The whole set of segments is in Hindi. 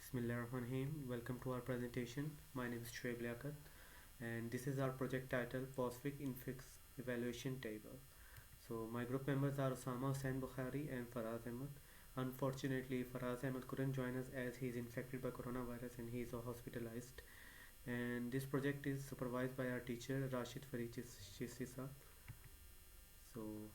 Bismillahirrahmanirrahim. Welcome to our presentation. My name is Shoaib Liaquat and this is our project title POSFIC Infix Evaluation Table. So my group members are Osama Hussain Bukhari and Faraz Ahmed. Unfortunately, Faraz Ahmed couldn't join us as he is infected by coronavirus and he is hospitalized. And this project is supervised by our teacher Rashid Farid Chisi. So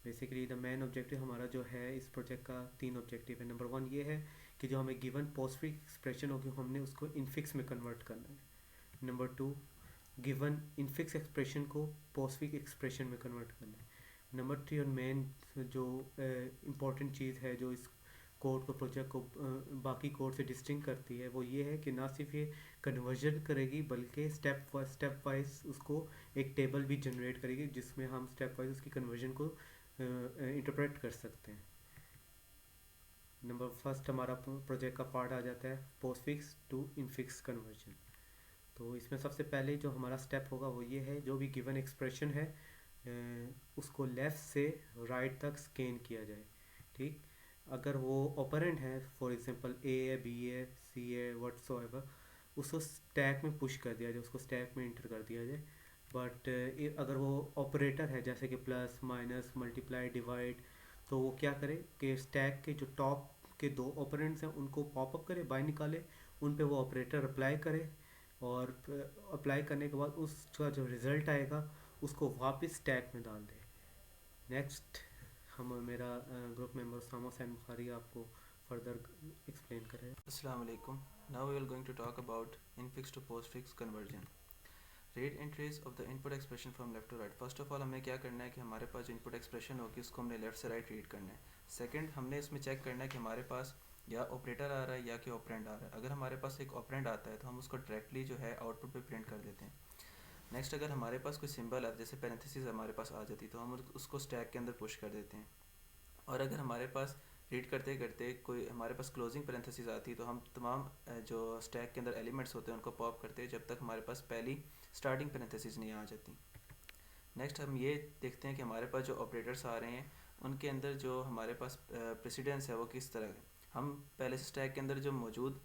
basically the main objective हमारा जो है इस प्रोजेक्ट का तीन ऑब्जेक्टिव है. नंबर वन ये है कि जो हमें गिवन पोस्टफिक एक्सप्रेशन होगी हमने उसको इनफिक्स में कन्वर्ट करना है. Number two, given infix expression को पोस्टफिक एक्सप्रेशन में कन्वर्ट करना है. नंबर थ्री और मेन जो इम्पोर्टेंट चीज़ है जो इस कोड को प्रोजेक्ट को बाकी कोड से डिस्टिंग करती है वो ये है कि ना सिर्फ ये कन्वर्जन करेगी बल्कि स्टेप वाइज उसको एक टेबल भी जनरेट करेगी जिसमें हम स्टेप वाइज उसकी कन्वर्जन को इंटरप्रेट कर सकते हैं. नंबर फर्स्ट हमारा प्रोजेक्ट का पार्ट आ जाता है पोस्टफिक्स टू इनफिक्स कन्वर्जन. तो इसमें सबसे पहले जो हमारा स्टेप होगा वो ये है जो भी गिवन एक्सप्रेशन है उसको लेफ़्ट से राइट तक स्कैन किया जाए. ठीक, अगर वो ऑपरेंट है फॉर एग्जांपल ए है, बी है, सी है, व्हाटसोएवर, उसको स्टैक में पुश कर दिया जाए, उसको स्टैक में इंटर कर दिया जाए. बट अगर वो ऑपरेटर है जैसे कि प्लस माइनस मल्टीप्लाई डिवाइड, तो वो क्या करे कि स्टैक के जो टॉप के दो ऑपरेंट्स हैं उनको पॉपअप करे, बाहर निकाले, उन पे वो ऑपरेटर अप्लाई करे और अप्लाई करने के बाद उसका जो रिज़ल्ट आएगा उसको वापस स्टैक में डाल दे. नेक्स्ट हम मेरा ग्रुप मेंबर उसामा हुसैन बुखारी आपको फर्दर एक्सप्लेन करें. Assalamu alaikum. Now we are going to talk about infix to postfix conversion. Read entries of the input expression from left to right. First of all हमें क्या करना है कि हमारे पास जो input expression होगी उसको हमने लेफ्ट से राइट रीड करना है. सेकंड, हमने इसमें चेक करना है कि हमारे पास या ऑपरेटर आ रहा है या कि ऑपरेंड आ रहा है. अगर हमारे पास एक ऑपरेंड आता है तो हम उसको डायरेक्टली जो है आउटपुट पे प्रिंट कर देते हैं. नेक्स्ट, अगर हमारे पास कोई सिंबल है जैसे पैरेंथेसिस हमारे पास आ जाती तो हम उसको स्टैक के अंदर पुश कर देते हैं. और अगर हमारे पास रीड करते करते कोई हमारे पास क्लोजिंग पैरेंथेसिस आती तो हम तमाम जो स्टैक के अंदर एलिमेंट्स होते हैं उनको पॉप करते हैं जब तक हमारे पास पहली स्टार्टिंग पैरेंथेसिस नहीं आ जाती. नेक्स्ट हम ये देखते हैं कि हमारे पास जो ऑपरेटर्स आ रहे हैं उनके अंदर जो हमारे पास प्रेसिडेंस है वो किस तरह है. हम पहले से स्टैक के अंदर जो मौजूद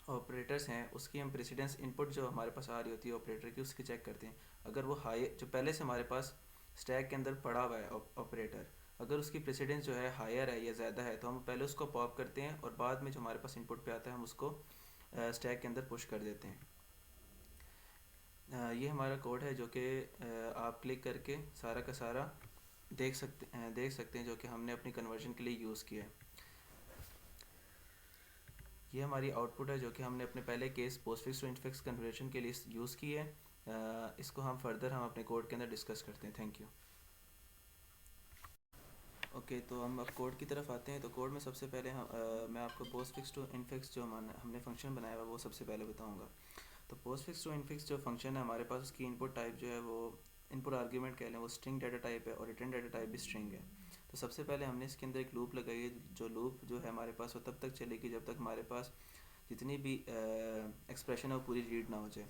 ऑपरेटर्स हैं उसकी हम प्रेसिडेंस इनपुट जो हमारे पास आ रही होती है ऑपरेटर की उसकी चेक करते हैं. अगर वो हाई जो पहले से हमारे पास स्टैक के अंदर पड़ा हुआ है ऑपरेटर, अगर उसकी प्रेसिडेंस जो है हायर है या ज़्यादा है तो हम पहले उसको पॉप करते हैं और बाद में जो हमारे पास इनपुट पे आता है हम उसको स्टैक के अंदर पुश कर देते हैं. ये हमारा कोड है जो कि आप क्लिक करके सारा का सारा देख सकते हैं जो कि हमने अपनी कन्वर्जन के लिए यूज़ किया है. ये हमारी आउटपुट है जो कि हमने अपने पहले case postfix to infix conversion के लिए यूज़ की है. इसको हम फर्दर हम अपने कोड के अंदर डिस्कस करते हैं. Thank you. ओके तो हम अब कोड की तरफ आते हैं. तो कोड में सबसे पहले मैं आपको पोस्टफिक्स टू इनफिक्स जो हमने फंक्शन बनाया हुआ वो सबसे पहले बताऊंगा. तो पोस्टफिक्स टू इनफिक्स जो फंक्शन है हमारे पास उसकी इनपुट टाइप जो है वो इनपुट आर्ग्यूमेंट कह लें वो स्ट्रिंग डाटा टाइप है और रिटर्न डाटा टाइप भी स्ट्रिंग है. तो सबसे पहले हमने इसके अंदर एक लूप लगाई है. जो लूप जो है हमारे पास वो तब तक चलेगी जब तक हमारे पास जितनी भी एक्सप्रेशन है वो पूरी रीड ना हो जाए.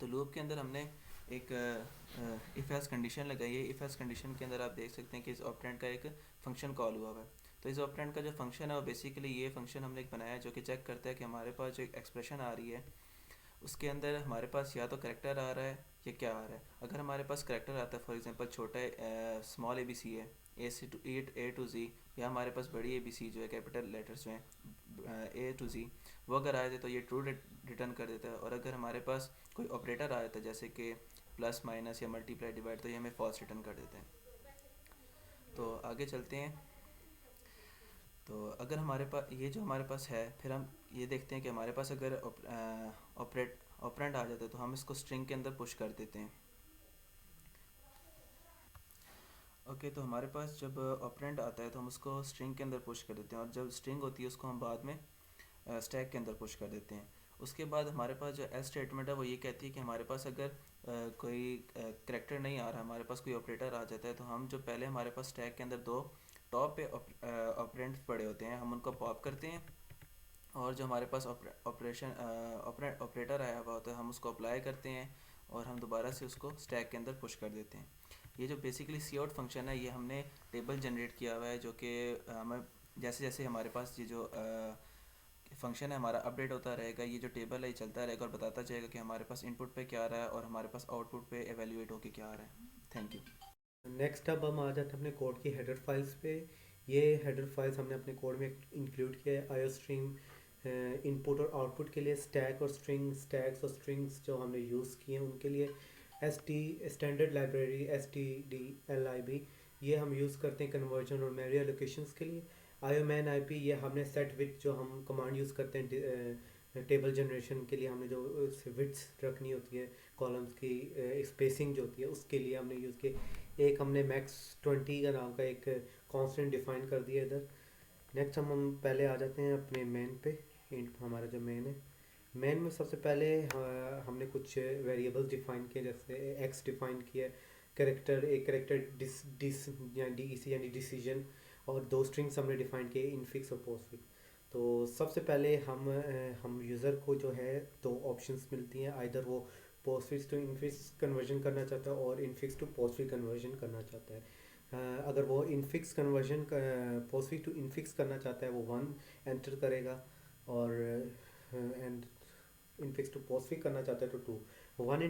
तो लूप के अंदर हमने एक इफ़ एल्स कंडीशन लगाई है. इफ़ एल्स कंडीशन के अंदर आप देख सकते हैं कि इस ऑपरेंड का एक फ़ंक्शन कॉल हुआ है. तो इस ऑपरेंड का जो फंक्शन है वो बेसिकली ये फंक्शन हमने एक बनाया है जो कि चेक करता है कि हमारे पास जो एक एक्सप्रेशन आ रही है उसके अंदर हमारे पास या तो करेक्टर आ रहा है या क्या आ रहा है. अगर हमारे पास करेक्टर आता है फॉर एग्जांपल छोटा स्मॉल ABC है ए टू ज़ी, या हमारे पास बड़ी ABC जो है कैपिटल लेटर्स में A to Z, वो अगर आए थे तो ये ट्रू रिटर्न कर देता है. और अगर हमारे पास कोई ऑपरेटर आया था जैसे कि प्लस माइनस या मल्टीप्लाई डिवाइड तो ये हमें फॉल्स रिटर्न कर देते हैं. तो आगे चलते हैं. तो अगर हमारे पास ये जो हमारे पास है फिर हम ये देखते हैं कि हमारे पास अगर ऑपरेंड आ जाता है तो हम इसको स्ट्रिंग के अंदर पुश कर देते हैं. ओके तो हमारे पास जब ऑपरेंड आता है तो हम उसको स्ट्रिंग के अंदर पुश कर देते हैं और जब स्ट्रिंग होती है उसको हम बाद में स्टैक के अंदर पुश कर देते हैं. उसके बाद हमारे पास जो एल्स स्टेटमेंट है वो ये कहती है कि हमारे पास अगर कोई करेक्टर नहीं आ रहा, हमारे पास कोई ऑपरेटर आ जाता है तो हम जो पहले हमारे पास स्टैक के अंदर दो टॉप पे ऑपरेंट्स पड़े होते हैं हम उनको पॉप करते हैं और जो हमारे पास ऑपरेटर आया हुआ होता है हम उसको अप्लाई करते हैं और हम दोबारा से उसको स्टैक के अंदर पुश कर देते हैं. ये जो बेसिकली सी आउट फंक्शन है ये हमने टेबल जनरेट किया हुआ है जो कि हमें जैसे जैसे हमारे पास ये जो फंक्शन है हमारा अपडेट होता रहेगा, ये जो टेबल है ये चलता रहेगा और बताता जाएगा कि हमारे पास इनपुट पे क्या आ रहा है और हमारे पास आउटपुट पे एवेल्यूएट होके क्या आ रहा है। Thank you. नेक्स्ट अब हम आ जाते हैं अपने कोड की हेडर फाइल्स पे। ये हेडर फाइल्स हमने अपने कोड में इंक्लूड किया है। आईओ स्ट्रीम इनपुट और आउटपुट के लिए स्टैक और स्टैक्स और स्ट्रिंग्स जो हमने यूज़ किए हैं उनके लिए S T standard library STDLIB ये हम यूज़ करते हैं कन्वर्जन और मेमोरी एलोकेशंस के लिए। IOMAN IP ये हमने सेट विथ जो हम कमांड यूज़ करते हैं टेबल जनरेशन के लिए, हमने जो विड्थ रखनी होती है कॉलम्स की स्पेसिंग जो होती है उसके लिए हमने यूज़ किया। एक हमने max 20 का नाम का एक कांस्टेंट डिफाइन कर दिया इधर। नेक्स्ट हम पहले आ जाते हैं अपने मेन पे। हमारा जो मेन है, मेन में सबसे पहले हमने कुछ वेरिएबल्स डिफाइन किए, जैसे एक्स डिफाइन किया, करेक्टर एक करेक्टर डिस डिस या DEC यानी डिसीजन, और दो स्ट्रिंग्स हमने डिफाइन किए इनफिक्स और पोस्टफिक्स। तो सबसे पहले हम यूज़र को जो है दो ऑप्शंस मिलती हैं, आइदर वो पोस्टफिक्स टू इनफिक्स कन्वर्जन करना चाहता है और इनफिक्स टू पोस्टफिक्स कन्वर्जन करना चाहता है। अगर वो infix conversion postfix to infix करना चाहता है वो 1 एंटर करेगा, और एंड इनफिक्स टू पोस्टफिक्स करना चाहता है तो 2। 1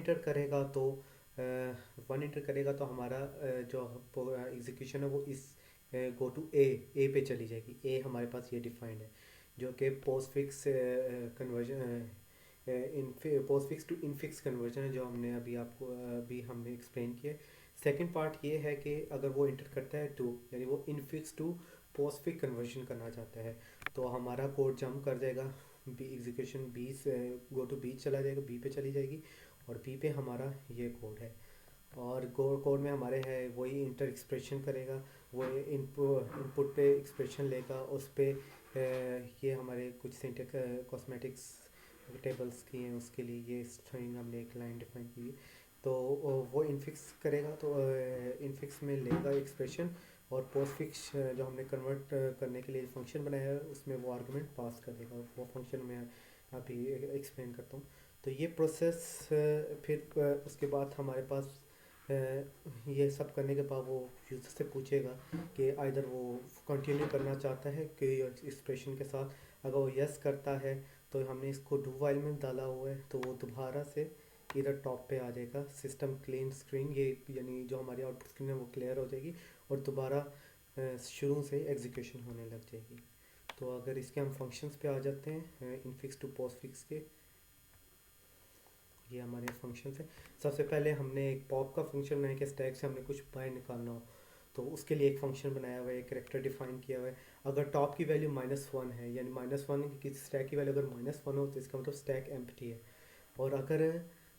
एंटर करेगा तो हमारा जो एग्जीक्यूशन है वो इस गो टू ए पे चली जाएगी। ए हमारे पास ये डिफाइंड है जो कि postfix conversion postfix to infix conversion है, जो हमने अभी हमने एक्सप्लेन किया। सेकंड पार्ट ये है कि अगर वो इंटर करता है 2 यानी वो इनफिक्स टू पोस्टफिक्स कन्वर्जन करना चाहता है, तो हमारा कोड जंप कर जाएगा बी एग्जीक्यूशन बी से गो टू बी चला जाएगा, बी पे चली जाएगी, और बी पे हमारा ये कोड है। और कोड में हमारे है वही इंटर एक्सप्रेशन करेगा, वो इनपुट पे एक्सप्रेशन लेगा, उस पे ये हमारे कुछ सिंटेक्स कॉस्मेटिक्स टेबल्स की हैं उसके लिए ये स्ट्रिंग हमने एक लाइन डिफाइन की है। तो वो इनफिक्स करेगा तो इनफिक्स में लेगा एक्सप्रेशन, और पोस्टफिक्स जो हमने कन्वर्ट करने के लिए फंक्शन बनाया है उसमें वो आर्गुमेंट पास कर देगा। वो फंक्शन मैं अभी एक्सप्लेन करता हूँ। तो ये प्रोसेस फिर उसके बाद हमारे पास ये सब करने के बाद वो यूज़र से पूछेगा कि आइदर वो कंटिन्यू करना चाहता है कि एक्सप्रेशन के साथ। अगर वो यस करता है तो हमने इसको डू वाइल में डाला हुआ है, तो वो दोबारा से इधर टॉप पे आ जाएगा सिस्टम क्लीन स्क्रीन, ये यानी जो हमारी आउटपुट स्क्रीन है वो क्लियर हो जाएगी और दोबारा शुरू से एग्जीक्यूशन होने लग जाएगी। तो अगर इसके हम फंक्शंस पे आ जाते हैं इनफिक्स टू पोस्टफिक्स के, ये हमारे फंक्शंस हैं। सबसे पहले हमने एक पॉप का फंक्शन बनाया कि स्टैक से हमने कुछ बाहर निकालना हो, तो उसके लिए एक फंक्शन बनाया हुआ है, एक करेक्टर डिफाइन किया हुआ है। अगर टॉप की वैल्यू -1 है यानी -1 की स्टैक की वैल्यू अगर -1 हो तो इसका मतलब स्टैक एम्प्टी है, और अगर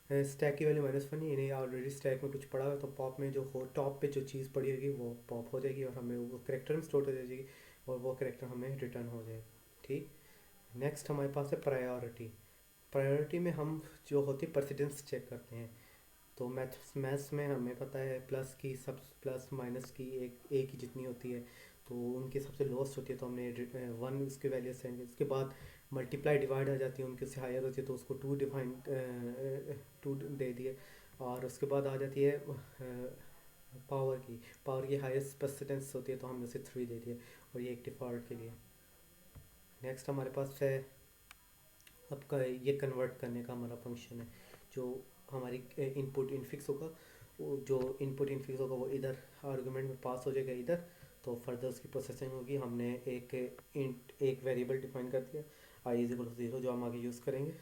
स्टैक की वैल्यू -1 यानी ऑलरेडी स्टैक में कुछ पड़ा हुआ है तो पॉप में जो हो टॉप पे जो चीज़ पड़ी होगी वो पॉप हो जाएगी और हमें वो करेक्टर में स्टोर हो जाएगी और वो करेक्टर हमें रिटर्न हो जाएगा। ठीक। नेक्स्ट हमारे पास है प्रायोरिटी। प्रायोरिटी में हम जो होती है प्रेसिडेंस चेक करते हैं। तो मैथ्स में हमें पता है प्लस की सब प्लस माइनस की एक ही जितनी होती है, तो उनकी सबसे लोएस्ट होती है तो हमने 1 उसकी वैल्यू सेंड। उसके बाद मल्टीप्लाई डिवाइड आ जाती है, उनके से हायर होती है तो उसको 2 डिफाइन 2 दे दिए। और उसके बाद आ जाती है पावर की हाईएस्ट प्रेसिडेंस होती है तो हमने उसे 3 दे दिए, और ये एक डिफ़ॉल्ट के लिए। नेक्स्ट हमारे पास है आपका ये कन्वर्ट करने का हमारा फंक्शन है। जो हमारी इनपुट इनफिक्स होगा, वो जो इनपुट इनफिक्स होगा वो इधर आर्गुमेंट में पास हो जाएगा इधर, तो फर्दर उसकी प्रोसेसिंग होगी। हमने एक वेरिएबल डिफाइन कर दिया i = 0 जो हम आगे यूज़ करेंगे।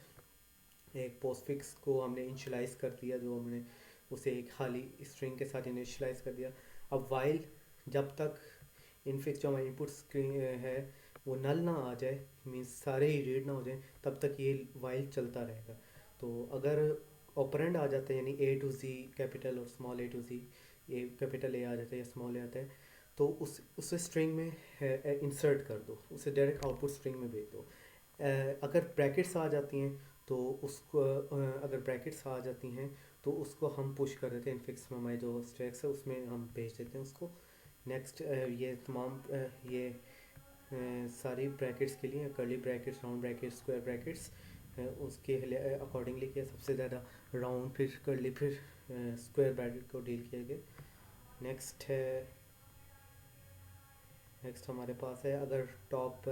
एक पोस्टफिक्स को हमने इनिशियलाइज कर दिया, जो हमने उसे एक खाली स्ट्रिंग के साथ इनिशियलाइज कर दिया। अब वाइल जब तक इनफिक्स जो हमारी इनपुट स्क्रीन है वो नल ना आ जाए, मीन्स सारे ही रीड ना हो जाए, तब तक ये वाइल चलता रहेगा। तो अगर ऑपरेंड आ जाता है यानी A to Z कैपिटल और small A to Z, A capital A आ जाता है या स्मॉल A आता है, तो उसे स्ट्रिंग में इंसर्ट कर दो, उसे डायरेक्ट आउटपुट स्ट्रिंग में भेज दो। अगर ब्रैकेट्स आ जाती हैं तो उसको अगर ब्रैकेट्स आ जाती हैं तो उसको हम पुश कर देते हैं इनफिक्स में, हमारे जो स्टैक्स है उसमें हम भेज देते हैं उसको। नेक्स्ट ये तमाम ये सारी ब्रैकेट्स के लिए curly brackets, round brackets, square brackets उसके अकॉर्डिंगली किया। सबसे ज़्यादा राउंड फिर कर्ली फिर स्क्वायर ब्रैकेट को डील किया गया। नेक्स्ट हमारे पास है अगर टॉप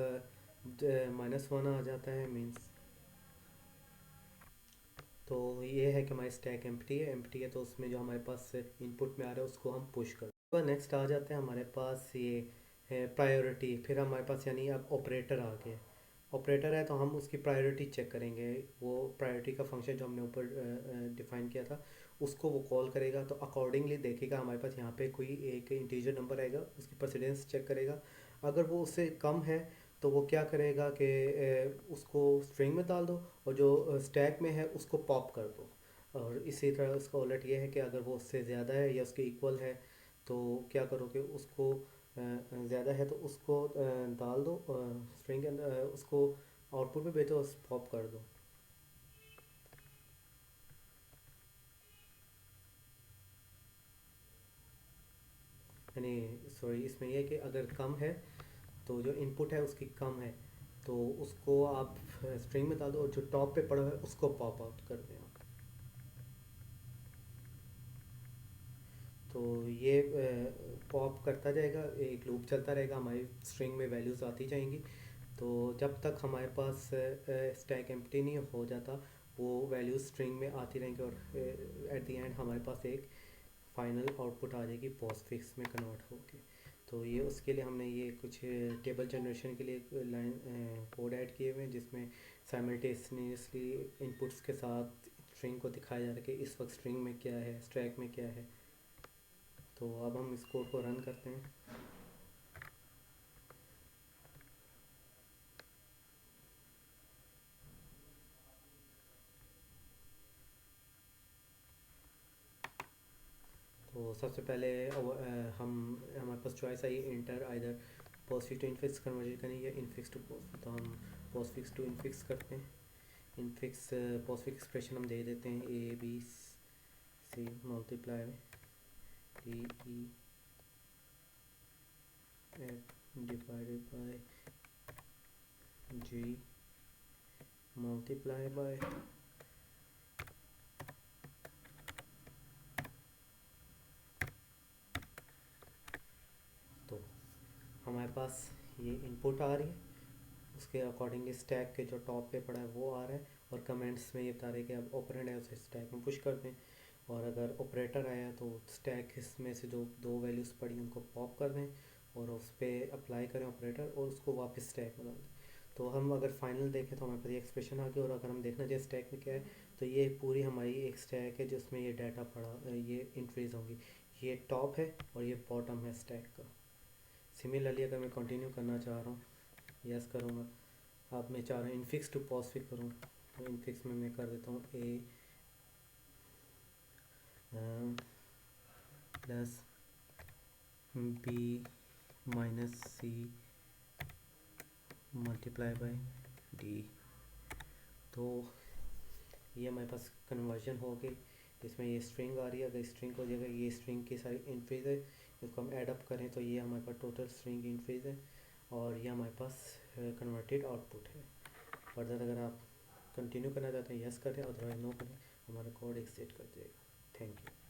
-1 आ जाता है मीन्स। तो ये है कि हमारी स्टैक एम्प्टी है तो उसमें जो हमारे पास इनपुट में आ रहा है उसको हम पुश कर। तो नेक्स्ट आ जाते हैं हमारे पास ये प्रायोरिटी। फिर हमारे पास यानी अब ऑपरेटर आ गए। ऑपरेटर है तो हम उसकी प्रायोरिटी चेक करेंगे। वो प्रायोरिटी का फंक्शन जो हमने ऊपर डिफाइन किया था उसको वो कॉल करेगा, तो अकॉर्डिंगली देखेगा हमारे पास यहाँ पे कोई एक इंटीजर नंबर आएगा, उसकी प्रेसिडेंस चेक करेगा। अगर वो उससे कम है तो वो क्या करेगा कि उसको स्ट्रिंग में डाल दो, और जो स्टैक में है उसको पॉप कर दो। और इसी तरह उसका उलट ये है कि अगर वो उससे ज़्यादा है या उसके इक्वल है तो क्या करोगे, उसको ज़्यादा है तो उसको डाल दो स्ट्रिंग के अंदर, उसको आउटपुट में भेजो, पॉप कर दो। यानी सॉरी, इसमें यह है कि अगर कम है तो जो इनपुट है उसकी कम है तो उसको आप स्ट्रिंग में डाल दो, और जो टॉप पे पड़ा हुआ है उसको पॉप आउट कर दें आप। तो ये पॉप करता जाएगा, एक लूप चलता रहेगा, हमारी स्ट्रिंग में वैल्यूज़ आती जाएंगी। तो जब तक हमारे पास स्टैक एम्प्टी नहीं हो जाता वो वैल्यूज स्ट्रिंग में आती रहेंगी, और एट द एंड हमारे पास एक फाइनल आउटपुट आ जाएगी पोस्टफिक्स में कन्वर्ट होके। तो ये उसके लिए हमने ये कुछ टेबल जनरेशन के लिए लाइन कोड ऐड किए हुए हैं, जिसमें साइमल्टेनियसली इनपुट्स के साथ स्ट्रिंग को दिखाया जा रहा है कि इस वक्त स्ट्रिंग में क्या है, स्टैक में क्या है। तो अब हम इस कोड को रन करते हैं। तो सबसे पहले हम हमारे पास चॉइस आई इंटर either postfix to infix conversion करनी या इनफिक्स टू पोस्ट। तो हम पोस्टफिक्स टू इनफिक्स करते हैं। इनफिक्स पोस्टफिक्स एक्सप्रेशन हम दे देते हैं A B C multiply D E F divided by G multiply by. तो हमारे पास ये इनपुट आ रही है, उसके अकॉर्डिंगली स्टैक के जो टॉप पे पड़ा है वो आ रहा है, और कमेंट्स में ये बता रहे हैं कि अब ऑपरेंड है उसे स्टैक में पुश कर दें। और अगर ऑपरेटर आया तो स्टैक इसमें से जो दो वैल्यूज़ पड़ी उनको पॉप कर दें, और उस पर अप्लाई करें ऑपरेटर, और उसको वापस स्टैक में डाल दें। तो हम अगर फाइनल देखें तो हमारे पास ये एक्सप्रेशन आ गया। और अगर हम देखना चाहिए स्टैक में क्या है, तो ये पूरी हमारी एक स्टैक है जिसमें ये डाटा पड़ा, ये इंट्रीज होंगी। ये टॉप है और ये बॉटम है स्टैक का। सिमिलरली अगर मैं कंटिन्यू करना चाह रहा हूँ, यस करूँगा। अब मैं चाह रहा हूँ इनफिक्स टू पॉस्टफिक्स करूँ, तो इनफिक्स में मैं कर देता हूँ A plus B minus C multiply by D. तो ये हमारे पास कन्वर्जन हो गई, इसमें ये स्ट्रिंग आ रही है। अगर स्ट्रिंग को जगह ये स्ट्रिंग की सारी इंट्रीज है, इसको हम ऐड अप करें तो ये हमारे पास टोटल स्ट्रिंग इंट्रीज है, और ये हमारे पास कन्वर्टेड आउटपुट है। फर्दर अगर आप कंटिन्यू करना चाहते हैं यस करें, अदरवाइज नो करें, हमारा कोड एग्जिट कर जाएगा। Thank you.